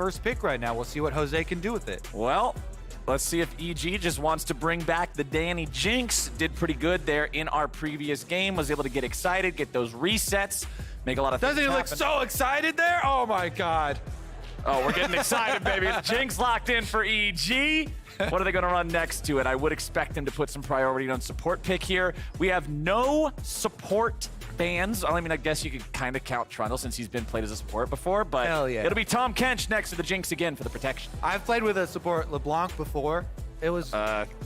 first pick right now. We'll see what Jose can do with it. Well, let's see if EG just wants to bring back the Danny Jinx. Did pretty good there in our previous game. Was able to get excited, get those resets, make a lot of things Doesn't he look happen. so excited there? Oh my God. Oh, we're getting excited, baby. Jinx locked in for EG. What are they going to run next to it? I would expect him to put some priority on support pick here. We have no support bans. I mean, I guess you could kind of count Trundle since he's been played as a support before, but Hell yeah. It'll be Tom Kench next to the Jinx again for the protection. I've played with a support LeBlanc before. It was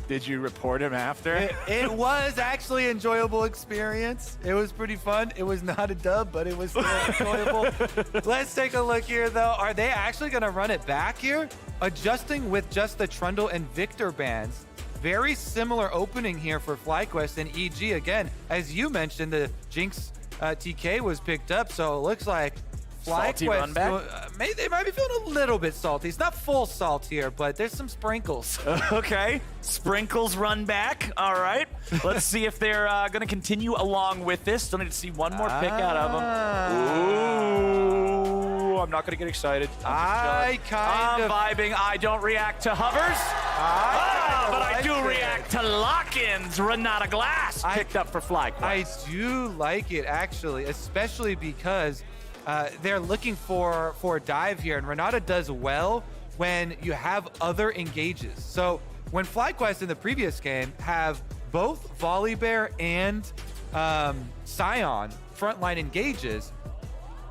Did you report him after? it was actually an enjoyable experience. It was pretty fun. It was not a dub, but it was still enjoyable. Let's take a look here, though. Are they actually going to run it back here? Adjusting with just the Trundle and Victor bans. Very similar opening here for FlyQuest and EG. Again, as you mentioned, the Jinx TK was picked up, so it looks like Salty run back? They might be feeling a little bit salty. It's not full salt here, but there's some sprinkles. Okay, sprinkles run back. All right, let's see if they're going to continue along with this. Still need to see one more pick out of them. Ooh, I'm not going to get excited. I'm vibing. I don't react to hovers. But I do react to lock-ins. Renata Glass picked up for FlyQuest. I do like it, actually, especially because they're looking for a dive here, and Renata does well when you have other engages. So when FlyQuest in the previous game have both Volibear and Scion frontline engages,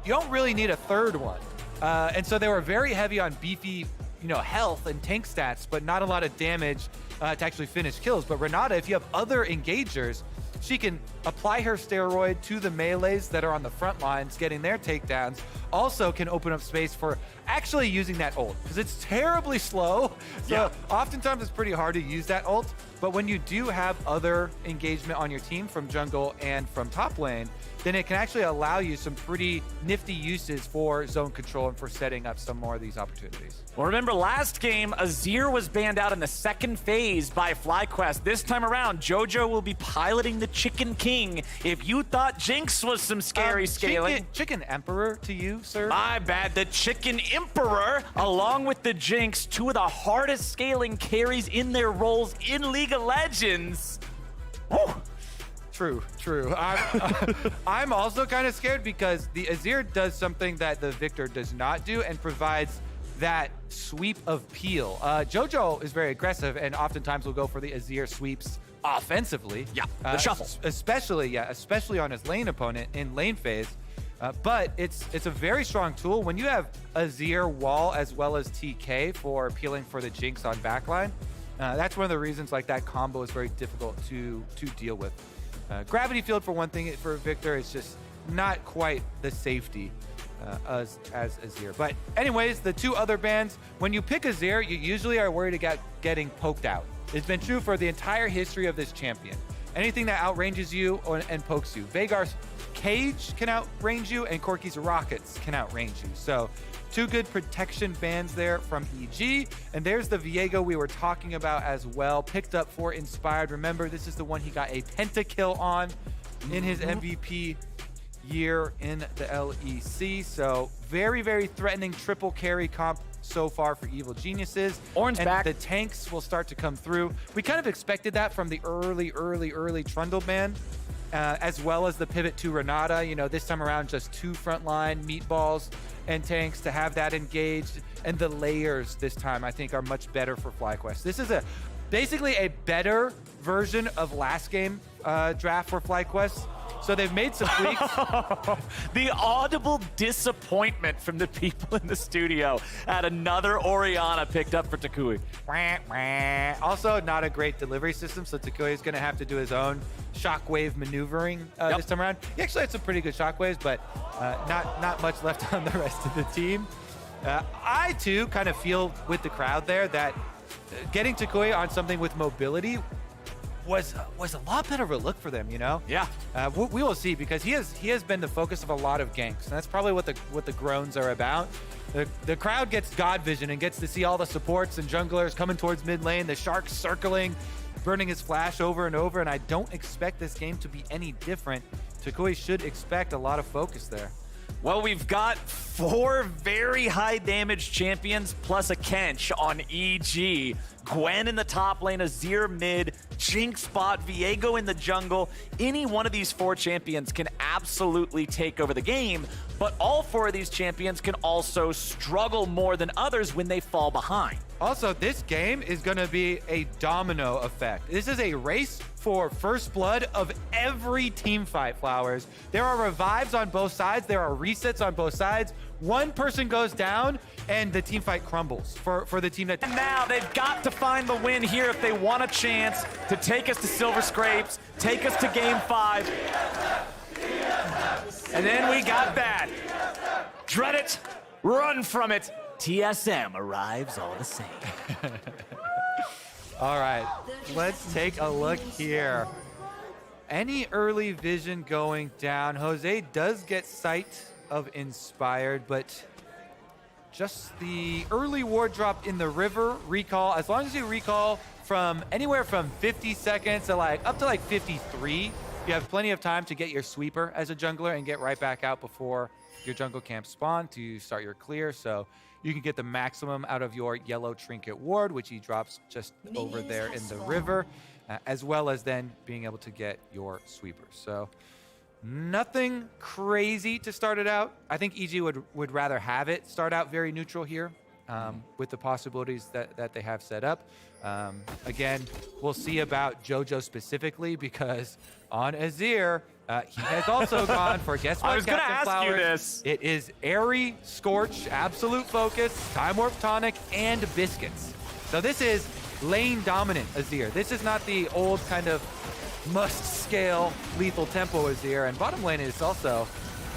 you don't really need a third one. And so they were very heavy on beefy, health and tank stats, but not a lot of damage to actually finish kills. But Renata, if you have other engagers, she can apply her steroid to the melees that are on the front lines, getting their takedowns. Also can open up space for actually using that ult, because it's terribly slow. So oftentimes it's pretty hard to use that ult. But when you do have other engagement on your team from jungle and from top lane, then it can actually allow you some pretty nifty uses for zone control and for setting up some more of these opportunities. Well, remember last game, Azir was banned out in the second phase by FlyQuest. This time around, JoJo will be piloting the Chicken King. If you thought Jinx was some scary scaling... Chicken Emperor to you, sir? My bad. The Chicken Emperor, along with the Jinx, two of the hardest scaling carries in their roles in League of Legends. Oh. True. I'm also kind of scared because the Azir does something that the Victor does not do and provides that sweep of peel. JoJo is very aggressive and oftentimes will go for the Azir sweeps offensively. Yeah, the shuffle. Especially on his lane opponent in lane phase. But it's a very strong tool. When you have Azir wall as well as TK for peeling for the Jinx on backline, that's one of the reasons like that combo is very difficult to deal with. Gravity field for one thing for Victor is just not quite the safety as Azir. But anyways, the two other bans, when you pick Azir, you usually are worried about getting poked out. It's been true for the entire history of this champion. Anything that outranges you and pokes you. Veigar's Cage can outrange you, and Corki's Rockets can outrange you. So two good protection bans there from EG. And there's the Viego we were talking about as well. Picked up for Inspired. Remember, this is the one he got a pentakill on in his MVP year in the LEC. So very, very threatening triple carry comp so far for Evil Geniuses. Orange and back. The tanks will start to come through. We kind of expected that from the early Trundle ban. As well as the pivot to Renata. This time around, just two frontline meatballs and tanks to have that engaged. And the layers this time, I think, are much better for FlyQuest. This is basically a better version of last game draft for FlyQuest. So they've made some tweaks. The audible disappointment from the people in the studio at another Orianna picked up for Takui. Also, not a great delivery system, so Takui is going to have to do his own shockwave maneuvering this time around. He actually had some pretty good shockwaves, but not much left on the rest of the team. I, too, kind of feel with the crowd there that getting Takui on something with mobility was a lot better of a look for them, Yeah. We will see, because he has been the focus of a lot of ganks, and that's probably what the groans are about. The crowd gets God vision and gets to see all the supports and junglers coming towards mid lane, the Shark circling, burning his flash over and over, and I don't expect this game to be any different. Takui should expect a lot of focus there. Well, we've got 4 very high damage champions plus a Kench on EG. Gwen in the top lane, Azir mid, Jinx bot, Viego in the jungle. Any one of these 4 champions can absolutely take over the game, but all 4 of these champions can also struggle more than others when they fall behind. Also, this game is going to be a domino effect. This is a race for first blood of every team fight, Flowers. There are revives on both sides. There are resets on both sides. One person goes down, and the team fight crumbles for the team that... And now they've got to find the win here if they want a chance to take us to Silver Scrapes, take us to Game 5. And then we got that. Dread it, run from it. TSM arrives all the same. All right, let's take a look here. Any early vision going down? Jose does get sight of Inspired, but just the early ward drop in the river recall, as long as you recall from anywhere from 50 seconds to up to 53, you have plenty of time to get your sweeper as a jungler and get right back out before your jungle camp spawn to start your clear. So you can get the maximum out of your yellow trinket ward, which he drops just over there in the river, as well as then being able to get your sweepers. So nothing crazy to start it out. I think EG would rather have it start out very neutral here with the possibilities that they have set up. Again, we'll see about JoJo specifically, because on Azir, he has also gone for, guess what, I was going to Captain ask Flowers? you this. It is Airy, Scorch, Absolute Focus, Time Warp Tonic, and Biscuits. So this is lane dominant Azir. This is not the old kind of must-scale lethal tempo Azir. And bottom lane is also...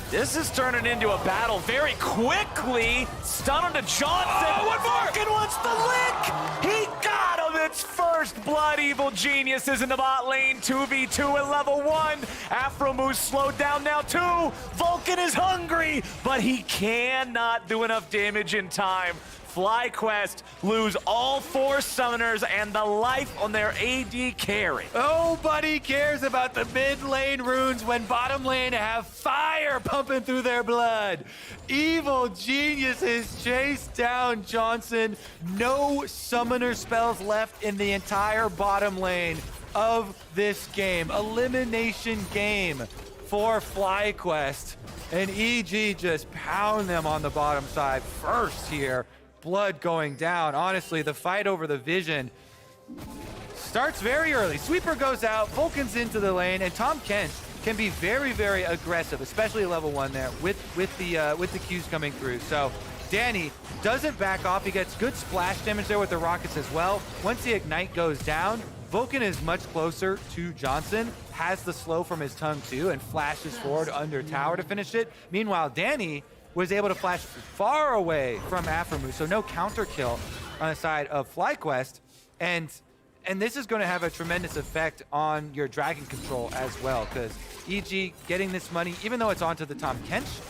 This is turning into a battle very quickly. Stun onto Johnson. Oh, one more! Vulcan wants the lick! He got him! It's first blood. Evil Geniuses in the bot lane. 2v2 at level 1. Afromoose slowed down now too. Vulcan is hungry, but he cannot do enough damage in time. FlyQuest lose all 4 summoners and the life on their AD carry. Nobody cares about the mid lane runes when bottom lane have fire pumping through their blood. Evil Geniuses chase down Johnson. No summoner spells left in the entire bottom lane of this game. Elimination game for FlyQuest. And EG just pound them on the bottom side first here. Blood going down. Honestly, the fight over the vision starts very early. Sweeper goes out, Vulcan's into the lane, and Tahm Kench can be very, very aggressive, especially at level 1 there with the Qs coming through. So Danny doesn't back off. He gets good splash damage there with the rockets as well. Once the ignite goes down, Vulcan is much closer to Johnson, has the slow from his tongue too, and flashes forward under tower to finish it. Meanwhile, Danny was able to flash far away from Afromoose, so no counter kill on the side of FlyQuest. And this is going to have a tremendous effect on your dragon control as well, because EG getting this money, even though it's onto the Tahm Kench,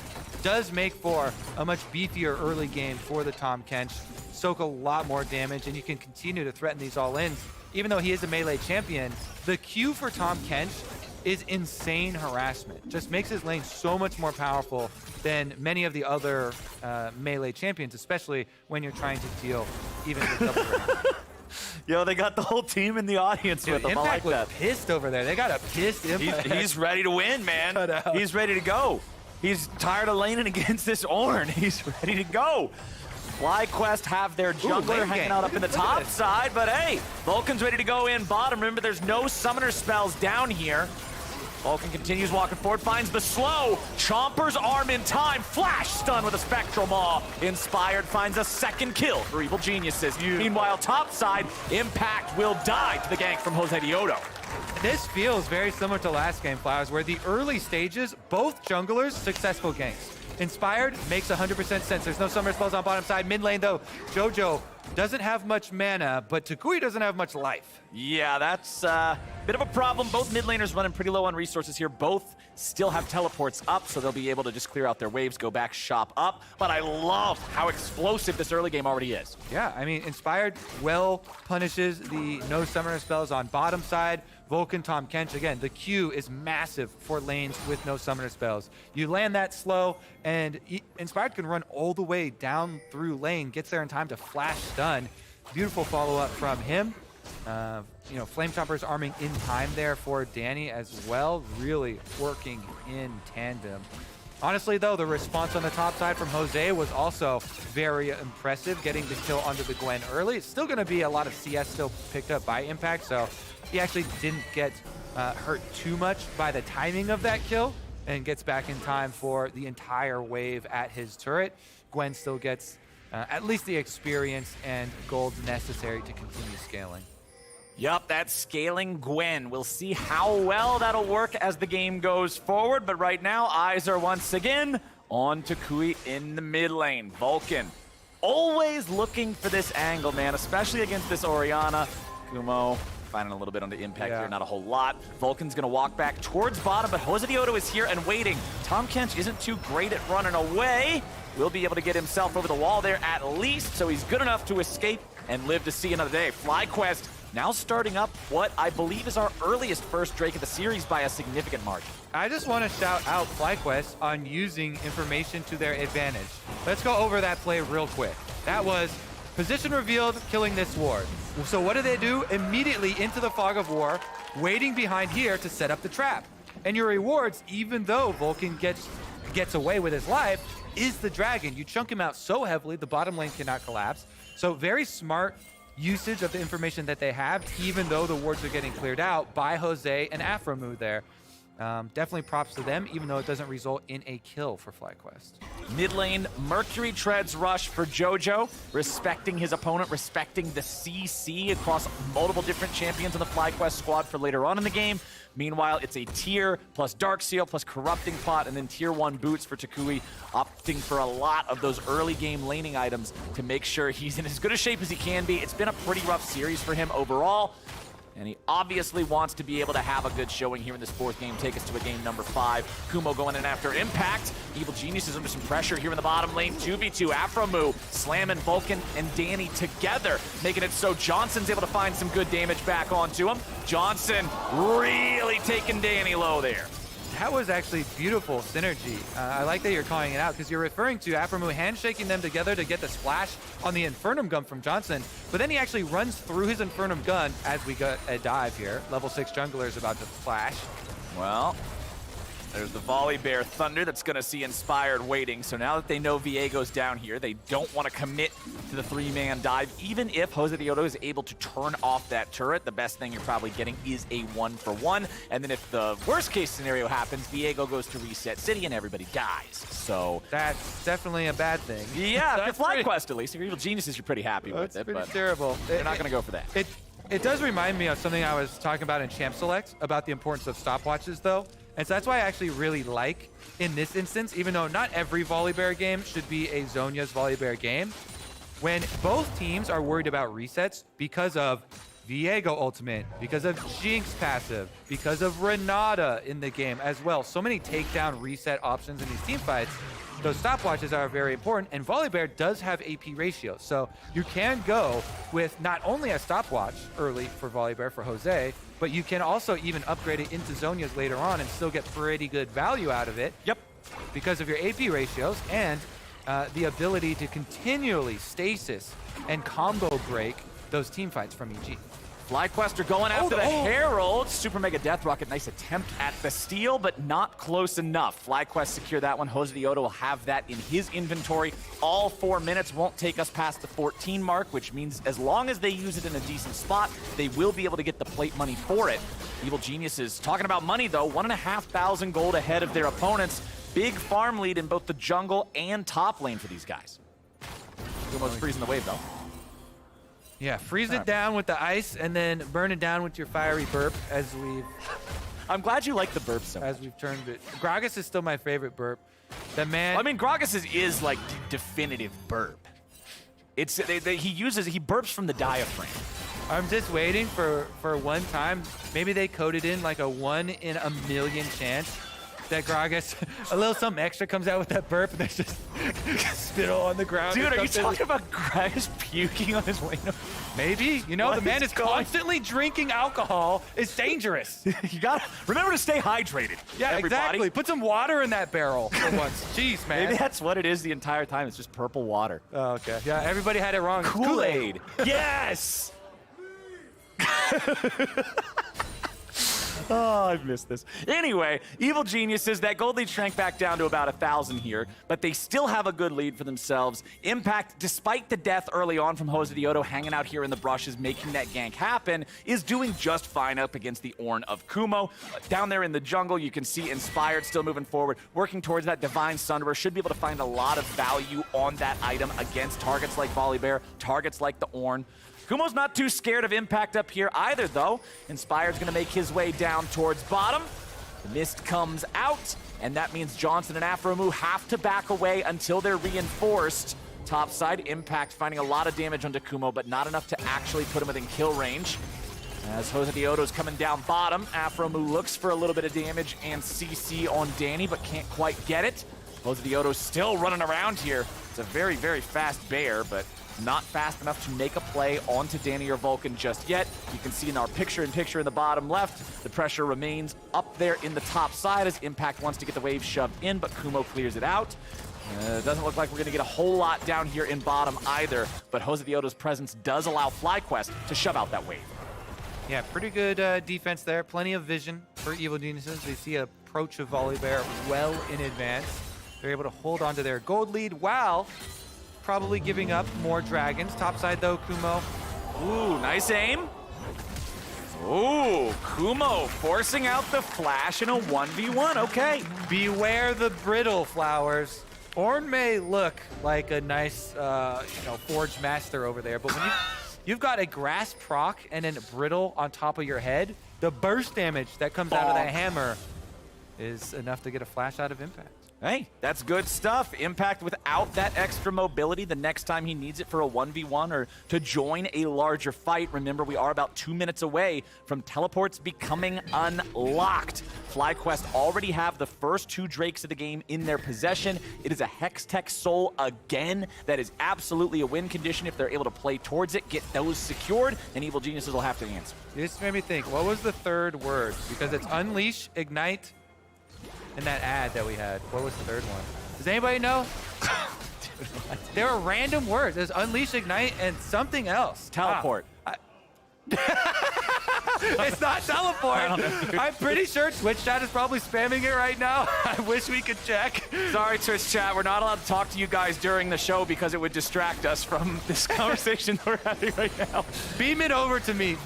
does make for a much beefier early game for the Tahm Kench. Soak a lot more damage, and you can continue to threaten these all-ins. Even though he is a melee champion, the Q for Tahm Kench is insane harassment. Just makes his lane so much more powerful than many of the other melee champions, especially when you're trying to deal even with double range. Yo, they got the whole team in the audience with them. Impact I like was that. pissed over there. They got a pissed Impact. He's ready to win, man. He's ready to go. He's tired of laning against this Ornn. He's ready to go. FlyQuest have their jungler hanging out up in the top side, but hey, Vulcan's ready to go in bottom. Remember, there's no summoner spells down here. Vulcan continues walking forward, finds the slow. Chomper's arm in time. Flash stun with a Spectral Maw. Inspired finds a second kill for Evil Geniuses. Meanwhile, top side, Impact will die to the gank from Jose Diodo. This feels very similar to last game, Flowers, where the early stages, both junglers, successful ganks. Inspired makes 100% sense. There's no summoner spells on bottom side. Mid lane, though, JoJo doesn't have much mana, but Tukui doesn't have much life. Yeah, that's a bit of a problem. Both mid laners running pretty low on resources here. Both still have teleports up, so they'll be able to just clear out their waves, go back, shop up. But I love how explosive this early game already is. Yeah, I mean, Inspired well punishes the no summoner spells on bottom side, Vulcan, Tahm Kench, again, the Q is massive for lanes with no summoner spells. You land that slow, and Inspired can run all the way down through lane, gets there in time to flash stun. Beautiful follow-up from him. Flame Chomper's arming in time there for Danny as well, really working in tandem. Honestly, though, the response on the top side from Jose was also very impressive, getting the kill onto the Gwen early. It's still going to be a lot of CS still picked up by Impact, so he actually didn't get hurt too much by the timing of that kill and gets back in time for the entire wave at his turret. Gwen still gets at least the experience and gold necessary to continue scaling. Yup, that's scaling Gwen. We'll see how well that'll work as the game goes forward, but right now, eyes are once again on Toucouille in the mid lane. Vulcan, always looking for this angle, man, especially against this Orianna. Kumo finding a little bit on the impact here, not a whole lot. Vulcan's gonna walk back towards bottom, but Josedioto is here and waiting. Tahm Kench isn't too great at running away. Will be able to get himself over the wall there at least, so he's good enough to escape and live to see another day. FlyQuest now starting up what I believe is our earliest first Drake of the series by a significant margin. I just want to shout out FlyQuest on using information to their advantage. Let's go over that play real quick. That was position revealed, killing this ward. So what do? Immediately into the fog of war, waiting behind here to set up the trap. And your rewards, even though Vulcan gets away with his life, is the dragon. You chunk him out so heavily, the bottom lane cannot collapse. So very smart usage of the information that they have, even though the wards are getting cleared out by Jose and Afromu there. Definitely props to them, even though it doesn't result in a kill for FlyQuest. Mid lane, Mercury Treads rush for JoJo, respecting his opponent, respecting the CC across multiple different champions on the FlyQuest squad for later on in the game. Meanwhile, it's a tier plus Darkseal plus Corrupting Pot, and then tier 1 boots for Toucouille, opting for a lot of those early game laning items to make sure he's in as good a shape as he can be. It's been a pretty rough series for him overall, and he obviously wants to be able to have a good showing here in this fourth game, take us to a game number 5. Kumo going in after Impact. Evil Genius is under some pressure here in the bottom lane. 2v2, Afromu slamming Vulcan and Danny together, making it so Johnson's able to find some good damage back onto him. Johnson really taking Danny low there. That was actually beautiful synergy. I like that you're calling it out because you're referring to Afromu handshaking them together to get the splash on the Infernum gun from Johnson, but then he actually runs through his Infernum gun as we got a dive here. Level 6 jungler is about to flash. Well, there's the Volley Bear Thunder that's going to see Inspired waiting. So now that they know Viego's down here, they don't want to commit to the 3-man dive. Even if Josedioto is able to turn off that turret, the best thing you're probably getting is a 1-for-1. And then if the worst case scenario happens, Viego goes to reset city and everybody dies. So that's definitely a bad thing. Yeah, if you're FlyQuest at least, if you're Evil Geniuses, you're pretty happy with it. Pretty but terrible. They're not going to go for that. It does remind me of something I was talking about in Champ Select about the importance of stopwatches, though. And so that's why I actually really like, in this instance, even though not every Volibear game should be a Zhonya's Volibear game, when both teams are worried about resets because of Viego ultimate, because of Jinx passive, because of Renata in the game as well. So many takedown reset options in these team fights. Those stopwatches are very important, and Volibear does have AP ratio. So you can go with not only a stopwatch early for Volibear for Jose, but you can also even upgrade it into Zhonya's later on and still get pretty good value out of it. Yep. Because of your AP ratios and the ability to continually stasis and combo break those team fights from EG. FlyQuest are going after the Herald. Super Mega Death Rocket, nice attempt at the steal, but not close enough. FlyQuest secure that one. Josedioto will have that in his inventory. All 4 minutes won't take us past the 14 mark, which means as long as they use it in a decent spot, they will be able to get the plate money for it. Evil Geniuses talking about money, though. 1,500 gold ahead of their opponents. Big farm lead in both the jungle and top lane for these guys. Kumo's freezing the wave, though. Yeah, freeze it down with the ice and then burn it down with your fiery burp as we've... I'm glad you like the burp so much. As we've turned it. Gragas is still my favorite burp. The man... I mean, Gragas is like definitive burp. It's he burps from the diaphragm. I'm just waiting for one time. Maybe they coded in like a 1 in a million chance that Gragas, a little something extra comes out with that burp, and there's just spittle on the ground. Dude, are you talking about Gragas puking on his way? Maybe. You know, What the man is is going- constantly drinking alcohol. It's dangerous. You gotta remember to stay hydrated. Yeah, everybody. exactly. Put some water in that barrel for once. Jeez, man. Maybe that's what it is the entire time. It's just purple water. Oh, okay. Yeah, everybody had it wrong. It's Kool-Aid. Yes! Oh, I've missed this. Anyway, Evil Geniuses, that gold lead shrank back down to about 1,000 here, but they still have a good lead for themselves. Impact, despite the death early on from Jose Dioto hanging out here in the brushes, making that gank happen, is doing just fine up against the Ornn of Kumo. Down there in the jungle, you can see Inspired still moving forward, working towards that Divine Sunderer. Should be able to find a lot of value on that item against targets like Volibear, targets like the Ornn. Kumo's not too scared of Impact up here either, though. Inspired's gonna make his way down towards bottom. The mist comes out, and that means Johnson and Afromu have to back away until they're reinforced. Topside, Impact finding a lot of damage onto Kumo, but not enough to actually put him within kill range. As Jose Dioto's coming down bottom, Afromu looks for a little bit of damage and CC on Danny, but can't quite get it. Jose Dioto's still running around here. It's a very, very fast bear, but not fast enough to make a play onto Danny or Vulcan just yet. You can see in our picture-in-picture in the bottom left, the pressure remains up there in the top side as Impact wants to get the wave shoved in, but Kumo clears it out. Doesn't look like we're going to get a whole lot down here in bottom either, but Jose Dioto's presence does allow FlyQuest to shove out that wave. Yeah, pretty good defense there. Plenty of vision for Evil Geniuses. They see an approach of Volibear well in advance. They're able to hold on to their gold lead while probably giving up more dragons. Topside though, Kumo. Ooh, nice aim. Ooh, Kumo forcing out the flash in a 1v1. Okay. Beware the brittle flowers. Ornn may look like a nice, forge master over there, but when you've got a grass proc and then brittle on top of your head, the burst damage that comes out of that hammer is enough to get a flash out of Impact. Hey, that's good stuff. Impact without that extra mobility the next time he needs it for a 1v1 or to join a larger fight. Remember, we are about 2 minutes away from teleports becoming unlocked. FlyQuest already have the first 2 Drakes of the game in their possession. It is a Hextech Soul again. That is absolutely a win condition if they're able to play towards it, get those secured, and Evil Geniuses will have to answer. This made me think, what was the third word? Because it's Unleash, Ignite, in that ad that we had. What was the third one? Does anybody know? There were random words. There's Unleash, Ignite, and something else. Teleport. It's not teleport. I'm pretty sure Twitch chat is probably spamming it right now. I wish we could check. Sorry, Twitch chat. We're not allowed to talk to you guys during the show because it would distract us from this conversation we're having right now. Beam it over to me.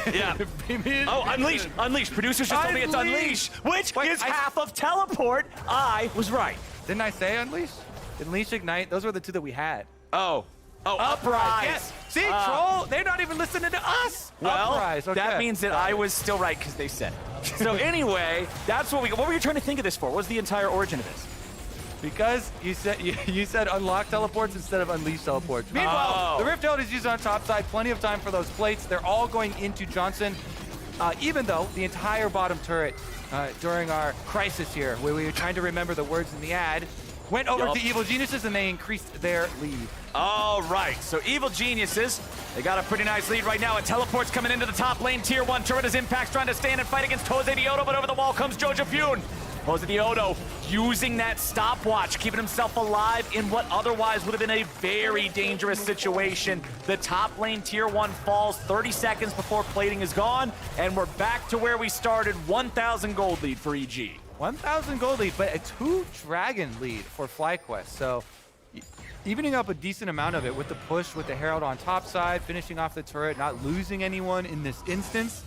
Yeah. Beam it. Oh, Unleash. Unleash. Producers just told me it's Unleash, which is half of Teleport. I was right. Didn't I say Unleash? Unleash, Ignite. Those were the 2 that we had. Oh, Uprise. Yes. See, Troll, they're not even listening to us. Well, Uprise. Okay. that means that I was still right because they said it. So anyway, that's what were you trying to think of this for? What was the entire origin of this? Because you said unlock teleports instead of unleash teleports. Meanwhile, the Rift Herald is used on top side. Plenty of time for those plates. They're all going into Johnson. Even though the entire bottom turret during our crisis here, where we were trying to remember the words in the ad, went over to Evil Geniuses and they increased their lead. All right, so Evil Geniuses, they got a pretty nice lead right now. A teleport's coming into the top lane. Tier 1 turret as Impact's trying to stand and fight against Jose Dioto, but over the wall comes Jojo Pune. Jose Dioto using that stopwatch, keeping himself alive in what otherwise would have been a very dangerous situation. The top lane Tier 1 falls 30 seconds before plating is gone, and we're back to where we started. 1,000 gold lead for EG. 1,000 gold lead, but a 2 dragon lead for FlyQuest. So evening up a decent amount of it with the push with the Herald on top side, finishing off the turret, not losing anyone in this instance,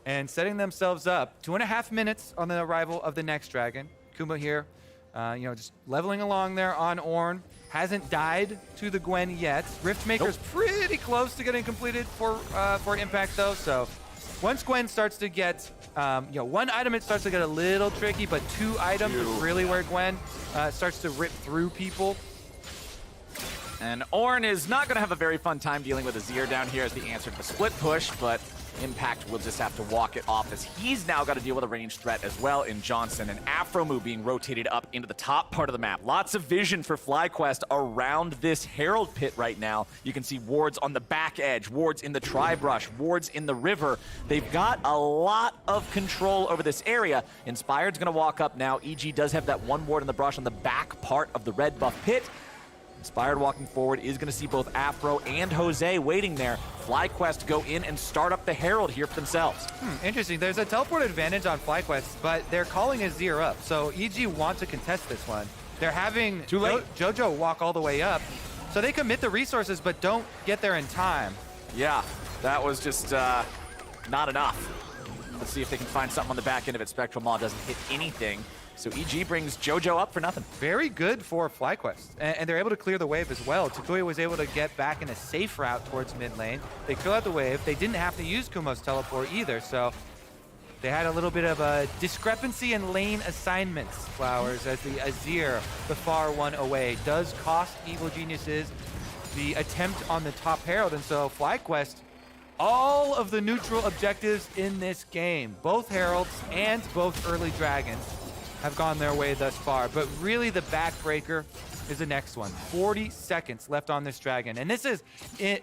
and setting themselves up. 2.5 minutes on the arrival of the next dragon. Kumo here, just leveling along there on Ornn. Hasn't died to the Gwen yet. Riftmaker's pretty close to getting completed for Impact though. So once Gwen starts to get, 1 item it starts to get a little tricky, but 2 items is really where Gwen starts to rip through people. And Ornn is not going to have a very fun time dealing with Azir down here as the answer to the split push, but Impact will just have to walk it off as he's now got to deal with a ranged threat as well in Johnson, and Afromu being rotated up into the top part of the map. Lots of vision for FlyQuest around this Herald pit right now. You can see wards on the back edge, wards in the tri-brush, wards in the river. They've got a lot of control over this area. Inspired's going to walk up now. EG does have that one ward in the brush on the back part of the red buff pit. Inspired walking forward is going to see both Afro and Jose waiting there. FlyQuest go in and start up the Herald here for themselves. Interesting. There's a teleport advantage on FlyQuest, but they're calling Azir up. So EG want to contest this one. They're having Too late. Jojo walk all the way up. So they commit the resources, but don't get there in time. Yeah, that was just not enough. Let's see if they can find something on the back end of it. Spectral Maw doesn't hit anything. So EG brings Jojo up for nothing. Very good for FlyQuest, and they're able to clear the wave as well. Takuya was able to get back in a safe route towards mid lane. They clear out the wave. They didn't have to use Kumo's teleport either, so they had a little bit of a discrepancy in lane assignments, Flowers, as the Azir, the far one away, does cost Evil Geniuses the attempt on the top Herald, and so FlyQuest, all of the neutral objectives in this game, both Heralds and both early Dragons, have gone their way thus far, but really the backbreaker is the next one. 40 seconds left on this Dragon, and this is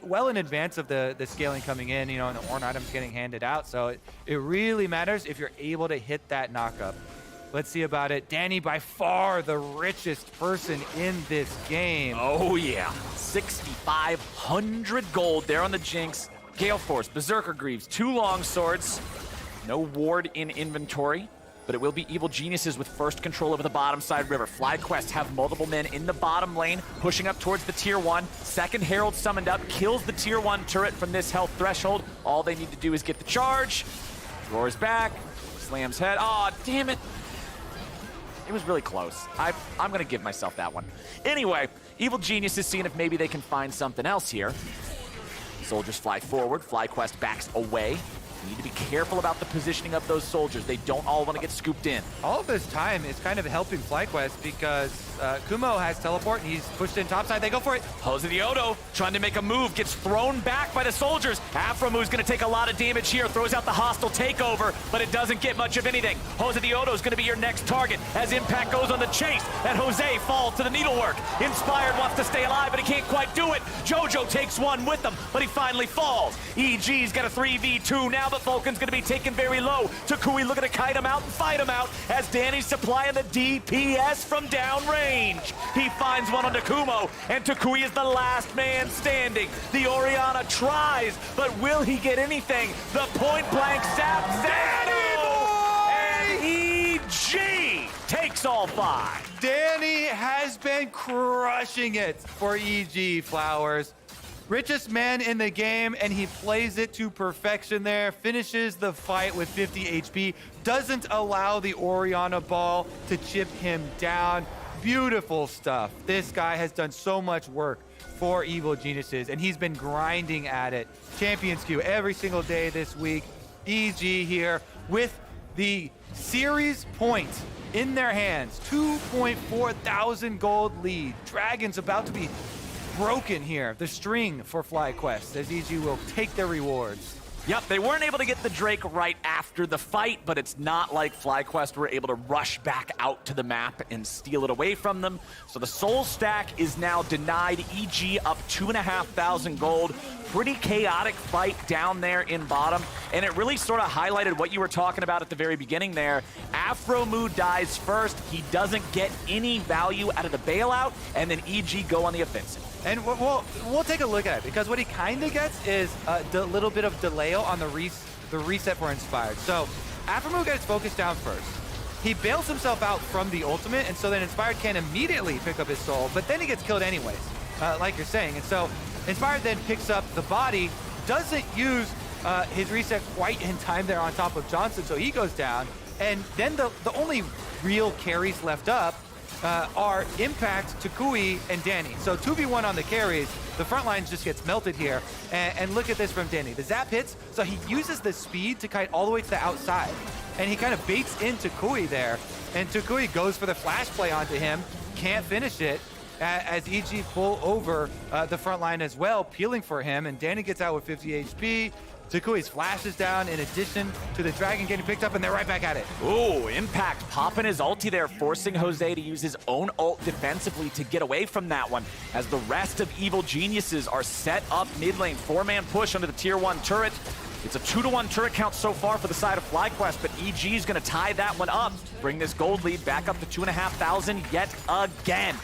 well in advance of the scaling coming in, you know, and the Ornn items getting handed out, so it really matters if you're able to hit that knockup. Let's see about it. Danny, by far the richest person in this game. Oh yeah, 6,500 gold there on the Jinx. Gale Force, Berserker Greaves, 2 long swords, no ward in inventory. But it will be Evil Geniuses with first control over the bottom side river. FlyQuest have multiple men in the bottom lane, pushing up towards the tier 1. Second Herald summoned up, kills the tier 1 turret from this health threshold. All they need to do is get the charge. Roars back, slams head. Aw, damn it. It was really close. I'm gonna give myself that one. Anyway, Evil Geniuses seeing if maybe they can find something else here. Soldiers fly forward, FlyQuest backs away. You need to be careful about the positioning of those soldiers. They don't all want to get scooped in. All of this time is kind of helping FlyQuest because Kumo has teleport and he's pushed in topside. They go for it. Jose Diodo trying to make a move, gets thrown back by the soldiers. Afromu's going to take a lot of damage here, throws out the hostile takeover, but it doesn't get much of anything. Jose Diodo is going to be your next target as Impact goes on the chase, and Jose falls to the needlework. Inspired wants to stay alive, but he can't quite do it. Jojo takes one with him, but he finally falls. EG's got a 3v2 now, but Vulcan's going to be taken very low. Takui looking to kite him out and fight him out as Danny's supplying the DPS from downrange. He finds one on Kumo, and Takui is the last man standing. The Orianna tries, but will he get anything? The point-blank zap, and EG takes all 5. Danny has been crushing it for EG, Flowers. Richest man in the game, and he plays it to perfection there. Finishes the fight with 50 HP. Doesn't allow the Orianna ball to chip him down. Beautiful stuff. This guy has done so much work for Evil Geniuses, and he's been grinding at it. Champions queue every single day this week. EG here with the series point in their hands. 2.4 thousand gold lead. Dragon's about to be broken here. The string for FlyQuest as EG will take their rewards. Yep, they weren't able to get the Drake right after the fight, but it's not like FlyQuest were able to rush back out to the map and steal it away from them. So the soul stack is now denied. EG up 2,500 gold. Pretty chaotic fight down there in bottom, and it really sort of highlighted what you were talking about at the very beginning there. Afromu dies first. He doesn't get any value out of the bailout, and then EG go on the offensive. And we'll take a look at it, because what he kind of gets is a little bit of delay on the reset for Inspired. So Afromu gets focused down first. He bails himself out from the ultimate, and so then Inspired can immediately pick up his soul, but then he gets killed anyways, like you're saying. And so Inspired then picks up the body, doesn't use his reset quite in time there on top of Johnson, so he goes down. And then the only real carries left up are Impact, Takui, and Danny. So 2v1 on the carries. The front line just gets melted here. And look at this from Danny. The zap hits, so he uses the speed to kite all the way to the outside. And he kind of baits in Takui there. And Takui goes for the flash play onto him. Can't finish it. as EG pull over the front line as well, peeling for him, and Danny gets out with 50 HP. Takui's flashes down in addition to the Dragon getting picked up, and they're right back at it. Ooh, Impact popping his ulti there, forcing Jose to use his own ult defensively to get away from that one, as the rest of Evil Geniuses are set up mid lane. 4-man push under the tier 1 turret. It's a 2-to-1 turret count so far for the side of FlyQuest, but EG is going to tie that one up, bring this gold lead back up to 2,500 yet again.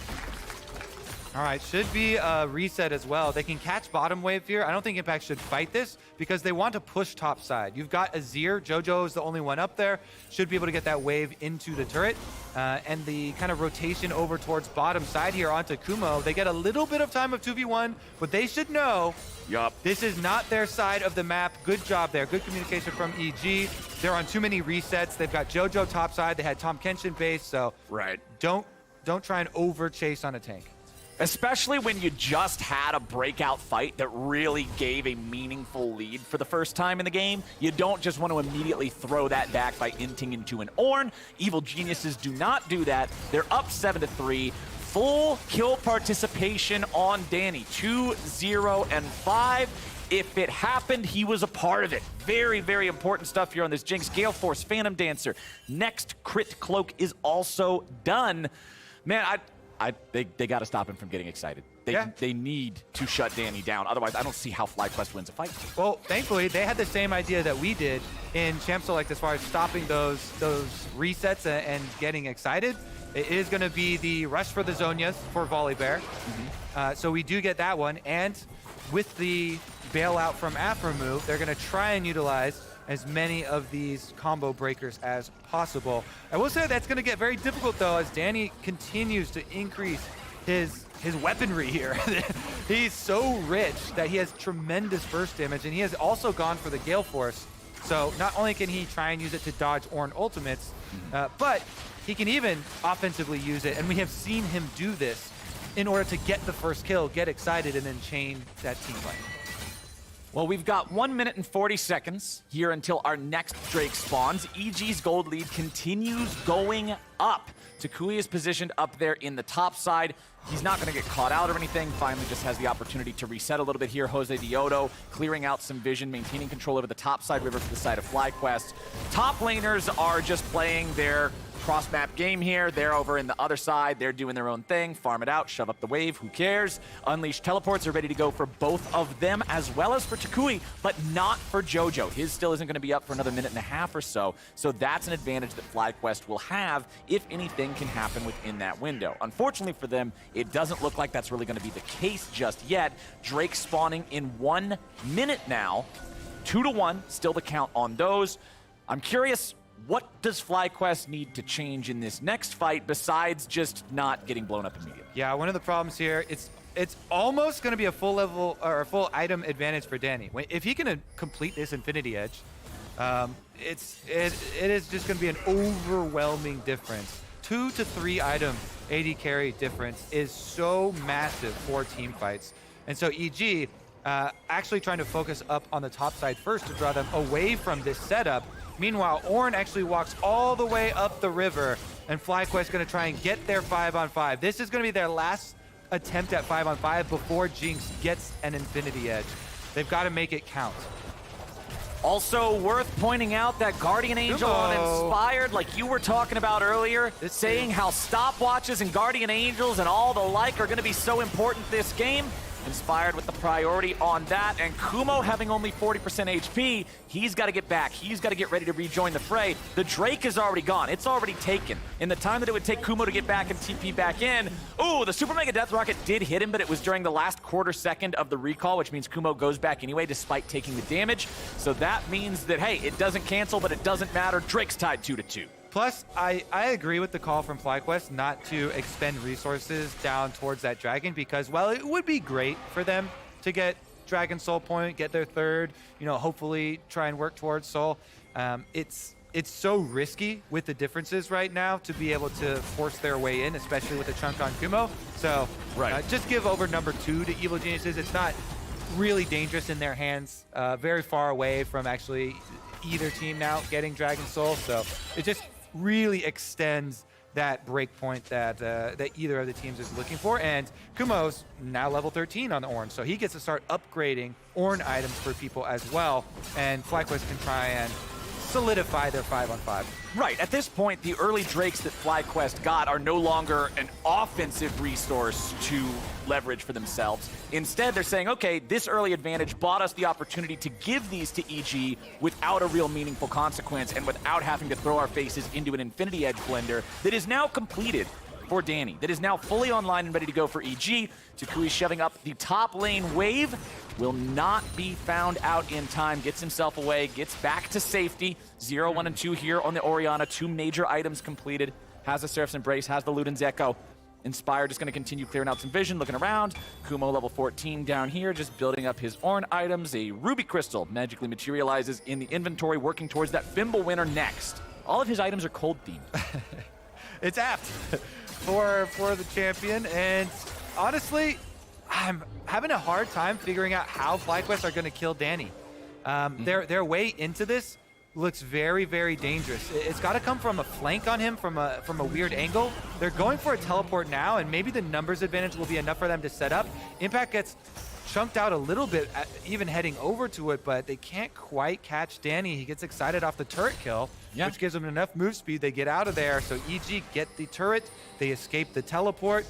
All right, should be a reset as well. They can catch bottom wave here. I don't think Impact should fight this because they want to push top side. You've got Azir. Jojo is the only one up there. Should be able to get that wave into the turret. And the kind of rotation over towards bottom side here onto Kumo. They get a little bit of time of 2v1, but they should know this is not their side of the map. Good job there. Good communication from EG. They're on too many resets. They've got Jojo top side. They had Tom Kenshin base, so don't try and over chase on a tank. Especially when you just had a breakout fight that really gave a meaningful lead for the first time in the game. You don't just want to immediately throw that back by inting into an Ornn. Evil Geniuses do not do that. They're up 7-3. Full kill participation on Danny. 2-0 and 5. If it happened, he was a part of it. Very, very important stuff here on this Jinx. Gale Force, Phantom Dancer. Next crit cloak is also done. Man, they got to stop him from getting excited. They need to shut Danny down. Otherwise, I don't see how FlyQuest wins a fight. Well, thankfully, they had the same idea that we did in Champ Select as far as stopping those resets and getting excited. It is going to be the rush for the Zonias for Volibear. So we do get that one. And with the bailout from Afro move, they're going to try and utilize as many of these combo breakers as possible. I will say that's going to get very difficult, though, as Danny continues to increase his weaponry here. He's so rich that he has tremendous burst damage, and he has also gone for the Gale Force. So not only can he try and use it to dodge Ornn ultimates, but he can even offensively use it, and we have seen him do this in order to get the first kill, get excited, and then chain that team fight. Well, we've got 1 minute and 40 seconds here until our next Drake spawns. EG's gold lead continues going up. Takui is positioned up there in the top side. He's not going to get caught out or anything. Finally just has the opportunity to reset a little bit here. Jose Diodo clearing out some vision, maintaining control over the top side river for the side of FlyQuest. Top laners are just playing their cross-map game here. They're over in the other side. They're doing their own thing. Farm it out, shove up the wave, who cares? Unleash teleports are ready to go for both of them, as well as for Takui, but not for Jojo. His still isn't going to be up for another minute and a half or so, so that's an advantage that FlyQuest will have if anything can happen within that window. Unfortunately for them, it doesn't look like that's really going to be the case just yet. Drake spawning in 1 minute now. 2-1, still the count on those. I'm curious, what does FlyQuest need to change in this next fight besides just not getting blown up immediately? Yeah, one of the problems here, it's almost going to be a full level or a full item advantage for Danny. If he can complete this Infinity Edge, it is just going to be an overwhelming difference. 2 to 3 item AD carry difference is so massive for team fights. And so EG actually trying to focus up on the top side first to draw them away from this setup. Meanwhile, Ornn actually walks all the way up the river, and FlyQuest going to try and get their 5-on-5. This is going to be their last attempt at 5-on-5 before Jinx gets an Infinity Edge. They've got to make it count. Also worth pointing out that Guardian Angel on Inspired, like you were talking about earlier, saying how stopwatches and Guardian Angels and all the like are going to be so important this game. Inspired with the priority on that, and Kumo having only 40% HP, he's got to get back. He's got to get ready to rejoin the fray. The Drake is already gone. It's already taken. In the time that it would take Kumo to get back and TP back in, ooh, the Super Mega Death Rocket did hit him, but it was during the last quarter second of the recall, which means Kumo goes back anyway despite taking the damage. So that means that, hey, it doesn't cancel, but it doesn't matter. Drake's tied 2-2. Plus, I agree with the call from FlyQuest not to expend resources down towards that dragon because, while it would be great for them to get Dragon Soul Point, get their third, hopefully try and work towards Soul, it's so risky with the differences right now to be able to force their way in, especially with a chunk on Kumo. So just give over number 2 to Evil Geniuses. It's not really dangerous in their hands, very far away from actually either team now getting Dragon Soul. So it just really extends that break point that that either of the teams is looking for. And Kumo's now level 13 on the Ornn, so he gets to start upgrading Ornn items for people as well. And FlyQuest can try and solidify their 5-on-5. Right, at this point, the early Drakes that FlyQuest got are no longer an offensive resource to leverage for themselves. Instead, they're saying, okay, this early advantage bought us the opportunity to give these to EG without a real meaningful consequence and without having to throw our faces into an Infinity Edge blender that is now completed for Danny, that is now fully online and ready to go for EG. Takui shoving up the top lane wave, will not be found out in time, gets himself away, gets back to safety. 0, 1, and 2 here on the Orianna, 2 major items completed. Has the Seraph's Embrace, has the Luden's Echo. Inspired just going to continue clearing out some vision, looking around. Kumo level 14 down here, just building up his Ornn items. A Ruby Crystal magically materializes in the inventory, working towards that Fimble winner next. All of his items are cold themed. It's apt for the champion, and honestly, I'm having a hard time figuring out how FlyQuest are going to kill Danny. Their way into this looks very, very dangerous. It's got to come from a flank on him from a weird angle. They're going for a teleport now, and maybe the numbers advantage will be enough for them to set up. Impact gets chunked out a little bit, even heading over to it, but they can't quite catch Danny. He gets excited off the turret kill, which gives him enough move speed. They get out of there, so EG get the turret. They escape the teleport.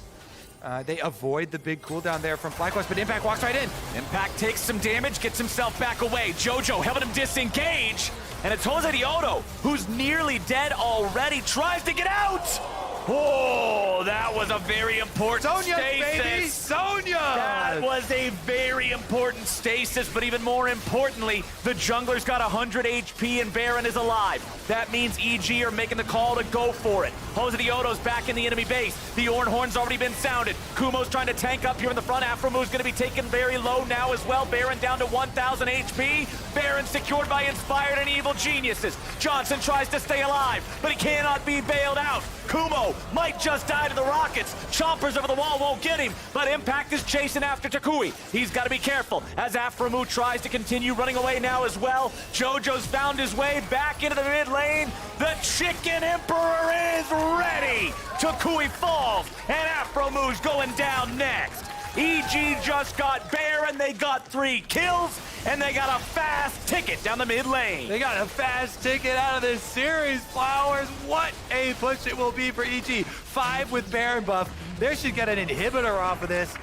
They avoid the big cooldown there from FlyQuest, but Impact walks right in. Impact takes some damage, gets himself back away. Jojo helping him disengage, and it's Jose Diodo, who's nearly dead already, tries to get out! Oh, that was a very important Sonya, stasis. baby! Sonya! That was a very important stasis, but even more importantly, the jungler's got 100 HP and Baron is alive. That means EG are making the call to go for it. Jose Diodo's back in the enemy base. The Ornn horn's already been sounded. Kumo's trying to tank up here in the front. Afromu's going to be taken very low now as well. Baron down to 1,000 HP. Baron secured by Inspired and Evil Geniuses. Johnson tries to stay alive, but he cannot be bailed out. Kumo might just die to the rockets. Chompers over the wall won't get him, but Impact is chasing after Takui. He's got to be careful as Afromu tries to continue running away now as well. Jojo's found his way back into the mid lane. The Chicken Emperor is ready. Takui falls, and Afromu's going down next. EG just got Baron, they got 3 kills, and they got a fast ticket down the mid lane. They got a fast ticket out of this series, Flowers. What a push it will be for EG. 5 with Baron buff. They should get an inhibitor off of this,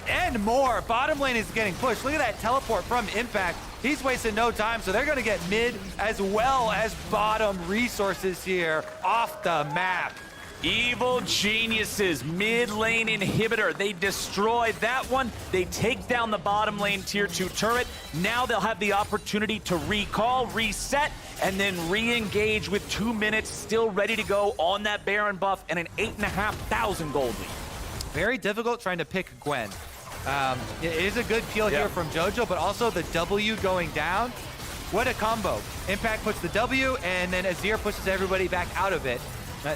and more. Bottom lane is getting pushed. Look at that teleport from Impact. He's wasting no time, so they're going to get mid as well as bottom resources here off the map. Evil Geniuses, mid lane inhibitor. They destroy that one. They take down the bottom lane tier 2 turret. Now they'll have the opportunity to recall, reset, and then re-engage with 2 minutes still ready to go on that Baron buff and an 8,500 gold lead. Very difficult trying to pick Gwen. It is a good peel here from Jojo, but also the W going down. What a combo. Impact puts the W, and then Azir pushes everybody back out of it.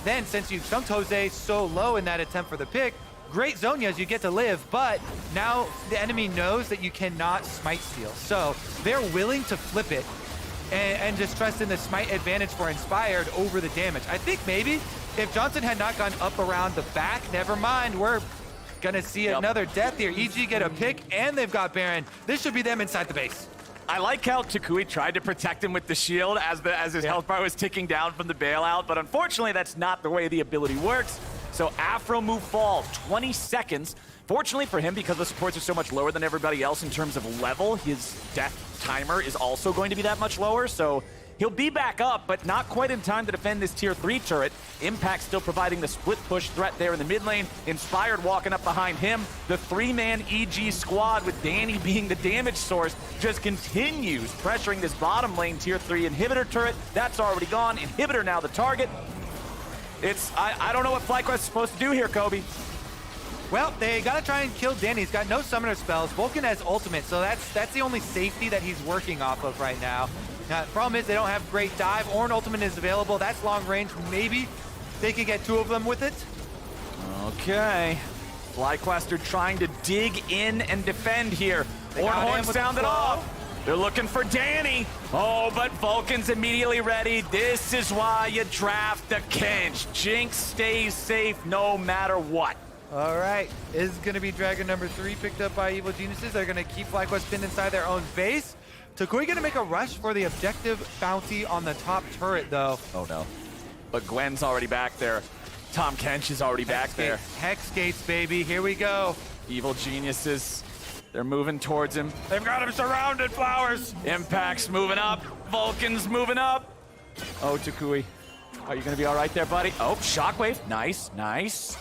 Then, since you've chunked Jose so low in that attempt for the pick, great Zonias, you get to live, but now the enemy knows that you cannot smite steal. So they're willing to flip it and just trust in the smite advantage for Inspired over the damage. I think maybe if Johnson had not gone up around the back, never mind, we're gonna see another death here. EG get a pick, and they've got Baron. This should be them inside the base. I like how Takui tried to protect him with the shield as his health bar was ticking down from the bailout, but unfortunately that's not the way the ability works. So Afromu falls 20 seconds. Fortunately for him, because the supports are so much lower than everybody else in terms of level, his death timer is also going to be that much lower, so he'll be back up, but not quite in time to defend this tier 3 turret. Impact still providing the split push threat there in the mid lane. Inspired walking up behind him. The 3-man EG squad, with Danny being the damage source, just continues pressuring this bottom lane tier 3 inhibitor turret. That's already gone. Inhibitor now the target. I don't know what FlyQuest is supposed to do here, Kobe. Well, they gotta try and kill Danny. He's got no summoner spells. Vulcan has ultimate, so that's the only safety that he's working off of right now. Now, the problem is they don't have great dive. Ornn ultimate is available. That's long range. Maybe they could get 2 of them with it. Okay. FlyQuest are trying to dig in and defend here. Ornn horn sounded off. They're looking for Danny. Oh, but Vulcan's immediately ready. This is why you draft the Kench. Jinx stays safe no matter what. All right, is going to be Dragon number 3 picked up by Evil Geniuses. They're going to keep FlyQuest pinned inside their own base. Takui going to make a rush for the objective bounty on the top turret, though. Oh, no. But Gwen's already back there. Tom Kench is already back there. Hex gates, baby. Here we go. Evil Geniuses. They're moving towards him. They've got him surrounded, Flowers. Impact's moving up. Vulcan's moving up. Oh, Takui. Are you going to be all right there, buddy? Oh, Shockwave. Nice, nice.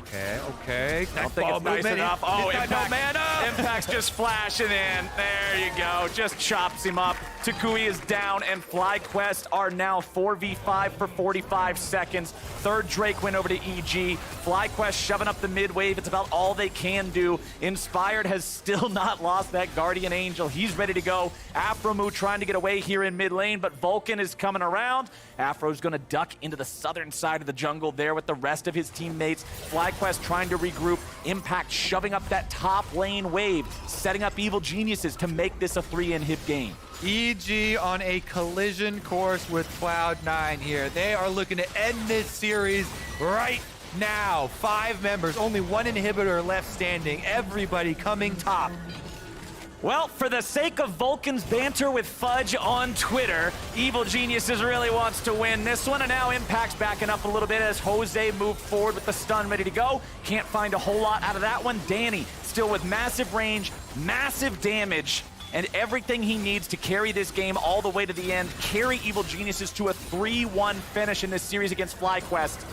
Okay. I don't think it's nice enough. Oh, Impact's just flashing in. There you go. Just chops him up. Takui is down, and FlyQuest are now 4v5 for 45 seconds. Third Drake win over to EG. FlyQuest shoving up the mid wave. It's about all they can do. Inspired has still not lost that Guardian Angel. He's ready to go. Afromu trying to get away here in mid lane, but Vulcan is coming around. Afro's going to duck into the southern side of the jungle there with the rest of his teammates. FlyQuest trying to regroup. Impact shoving up that top lane wave, setting up Evil Geniuses to make this a 3-inhib game. EG on a collision course with Cloud9 here. They are looking to end this series right now. 5 members, only 1 inhibitor left standing. Everybody coming top. Well, for the sake of Vulcan's banter with Fudge on Twitter, Evil Geniuses really wants to win this one, and now Impact's backing up a little bit as Jose moved forward with the stun ready to go. Can't find a whole lot out of that one. Danny still with massive range, massive damage, and everything he needs to carry this game all the way to the end, carry Evil Geniuses to a 3-1 finish in this series against FlyQuest.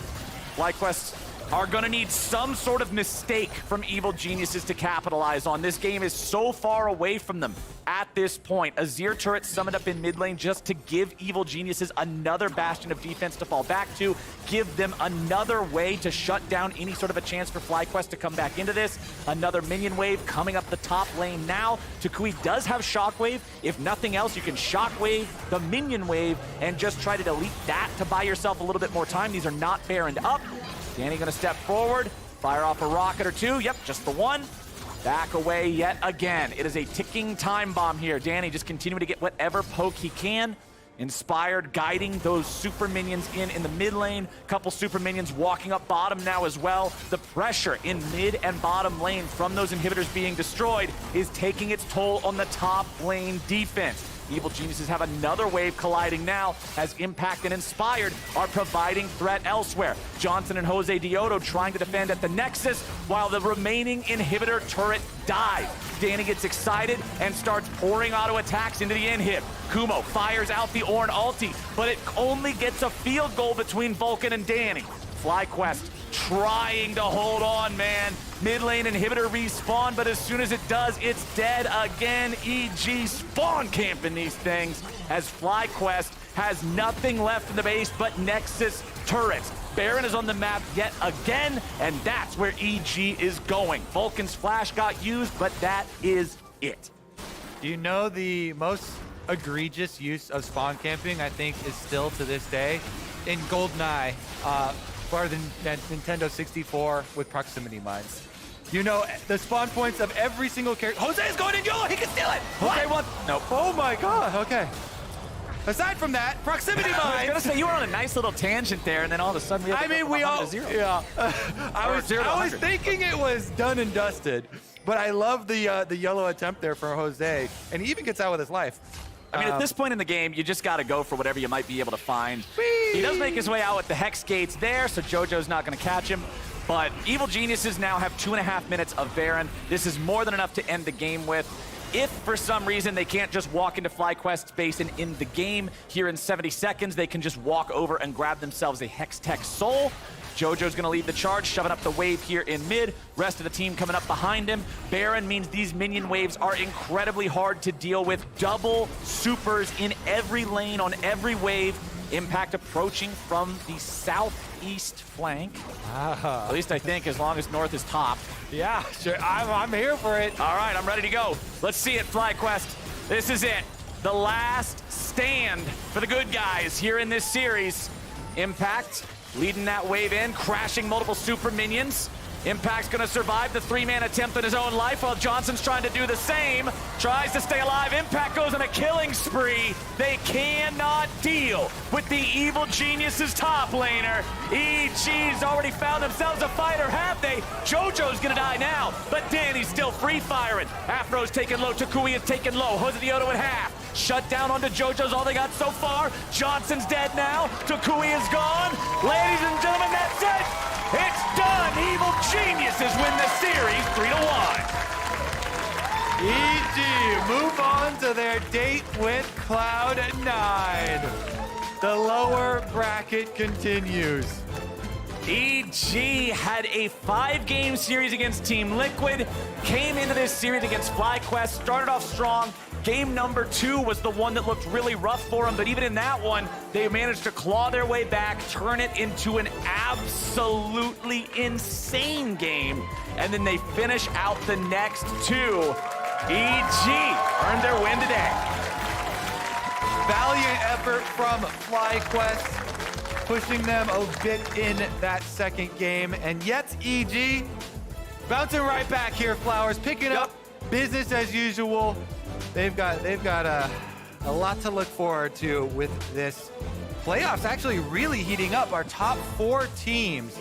FlyQuest are gonna need some sort of mistake from Evil Geniuses to capitalize on. This game is so far away from them at this point. Azir turret summoned up in mid lane just to give Evil Geniuses another bastion of defense to fall back to, give them another way to shut down any sort of a chance for FlyQuest to come back into this. Another minion wave coming up the top lane now. Takui does have Shockwave. If nothing else, you can Shockwave the minion wave and just try to delete that to buy yourself a little bit more time. These are not baroned up. Danny gonna step forward, fire off a rocket or two. Yep, just the one. Back away yet again. It is a ticking time bomb here. Danny just continuing to get whatever poke he can. Inspired guiding those super minions in the mid lane. Couple super minions walking up bottom now as well. The pressure in mid and bottom lane from those inhibitors being destroyed is taking its toll on the top lane defense. Evil Geniuses have another wave colliding now as Impact and Inspired are providing threat elsewhere. Johnson and Jose Diodo trying to defend at the Nexus while the remaining inhibitor turret dies. Danny gets excited and starts pouring auto attacks into the inhib. Kumo fires out the Ornn ulti, but it only gets a field goal between Vulcan and Danny. FlyQuest trying to hold on, man. Mid lane inhibitor respawn, but as soon as it does, it's dead again. EG spawn camping these things as FlyQuest has nothing left in the base but Nexus turrets. Baron is on the map yet again, and that's where EG is going. Vulcan's flash got used, but that is it. You know, the most egregious use of spawn camping, I think, is still to this day in GoldenEye, for the Nintendo 64 with proximity mines. You know, the spawn points of every single character. Jose is going in YOLO, he can steal it! Okay, what? Nope. Oh my god, okay. Aside from that, proximity mines. I was gonna say, you were on a nice little tangent there, and then all of a sudden we have to go from 100 to 0. Yeah. I was thinking it was done and dusted, but I love the yellow attempt there for Jose, and he even gets out with his life. I mean, at this point in the game, you just got to go for whatever you might be able to find. Whee! He does make his way out with the Hex Gates there, so JoJo's not going to catch him. But Evil Geniuses now have 2.5 minutes of Baron. This is more than enough to end the game with. If for some reason they can't just walk into FlyQuest's base and in the game here in 70 seconds, they can just walk over and grab themselves a Hextech Soul. JoJo's gonna lead the charge, shoving up the wave here in mid. Rest of the team coming up behind him. Baron means these minion waves are incredibly hard to deal with. Double supers in every lane on every wave. Impact approaching from the southeast flank. At least I think, as long as north is top. Yeah, sure. I'm here for it. All right, I'm ready to go. Let's see it, FlyQuest. This is it. The last stand for the good guys here in this series. Impact leading that wave in, crashing multiple super minions. Impact's gonna survive the 3-man attempt in his own life while Johnson's trying to do the same. Tries to stay alive. Impact goes on a killing spree. They cannot deal with the Evil Genius's top laner. EG's already found themselves a fighter, have they? JoJo's gonna die now, but Danny's still free firing. Afro's taken low, Takui is taken low. Jose Dioto in half. Shut down onto JoJo's all they got so far. Johnson's dead now. Takui is gone. Ladies and gentlemen, that's it. It's done. Evil Geniuses win the series 3-1. EG move on to their date with Cloud9. The lower bracket continues. EG had a 5-game series against Team Liquid, came into this series against FlyQuest, started off strong. Game number 2 was the one that looked really rough for them, but even in that one, they managed to claw their way back, turn it into an absolutely insane game, and then they finish out the next 2. EG earned their win today. Valiant effort from FlyQuest, pushing them a bit in that second game, and yet EG bouncing right back here, Flowers, picking up business as usual. They've got a lot to look forward to with this playoffs actually really heating up. Our top 4 teams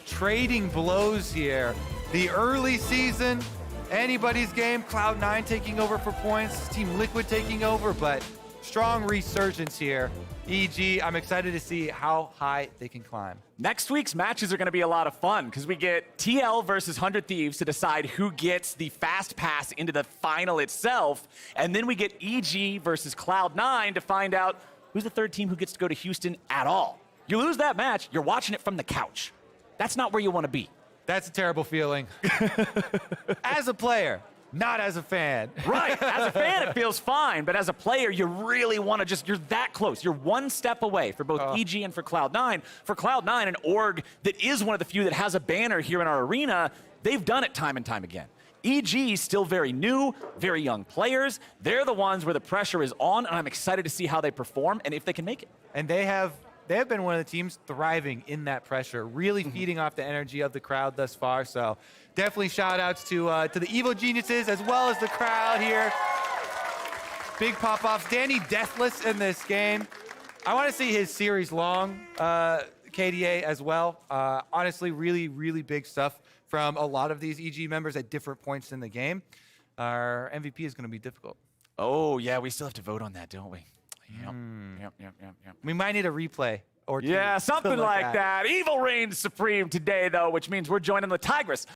trading blows here. The early season, anybody's game. Cloud9 taking over for points, Team Liquid taking over, but strong resurgence here. EG, I'm excited to see how high they can climb. Next week's matches are going to be a lot of fun because we get TL versus 100 Thieves to decide who gets the fast pass into the final itself. And then we get EG versus Cloud9 to find out who's the third team who gets to go to Houston at all. You lose that match, you're watching it from the couch. That's not where you want to be. That's a terrible feeling. As a player, not as a fan. Right, as a fan, it feels fine, but as a player, you really want to you're that close. You're one step away for both EG and for Cloud9. For Cloud9, an org that is one of the few that has a banner here in our arena, they've done it time and time again. EG still very new, very young players. They're the ones where the pressure is on, and I'm excited to see how they perform and if they can make it. And they have been one of the teams thriving in that pressure, really feeding off the energy of the crowd thus far. So definitely shout outs to the Evil Geniuses as well as the crowd here. Big pop-offs. Danny deathless in this game. I want to see his series long KDA as well. Honestly, really, really big stuff from a lot of these EG members at different points in the game. Our MVP is going to be difficult. Oh, yeah, we still have to vote on that, don't we? Yep. We might need a replay or two. Yeah, something like that. Evil reigns supreme today, though, which means we're joining the Tigress